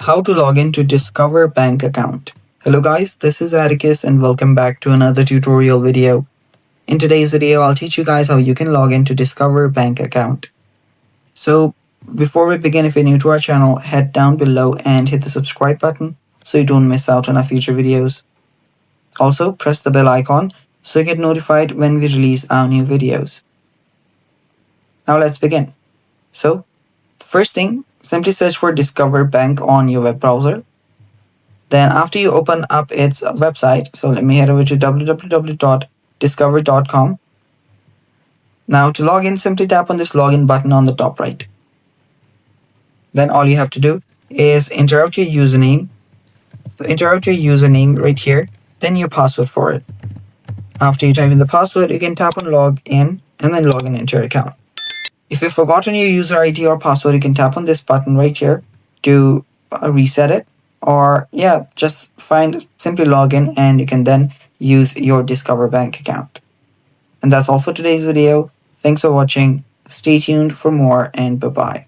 How to log in to Discover Bank account. Hello guys, this is Atticus and welcome back to another tutorial video. In today's video, I'll teach you guys how you can log in to Discover Bank account. So before we begin, if you're new to our channel, head down below and hit the subscribe button so you don't miss out on our future videos. Also, press the bell icon so you get notified when we release our new videos. Now let's begin. So first thing, simply search for Discover Bank on your web browser. Then after you open up its website, so let me head over to www.discover.com. Now to log in, simply tap on this login button on the top right. Then all you have to do is enter out your username. So enter out your username right here, then your password for it. After you type in the password, you can tap on log in and then log in into your account. If you've forgotten your user ID or password, you can tap on this button right here to reset it, or just simply log in and you can then use your Discover Bank account. And that's all for today's video. Thanks for watching. Stay tuned for more and bye-bye.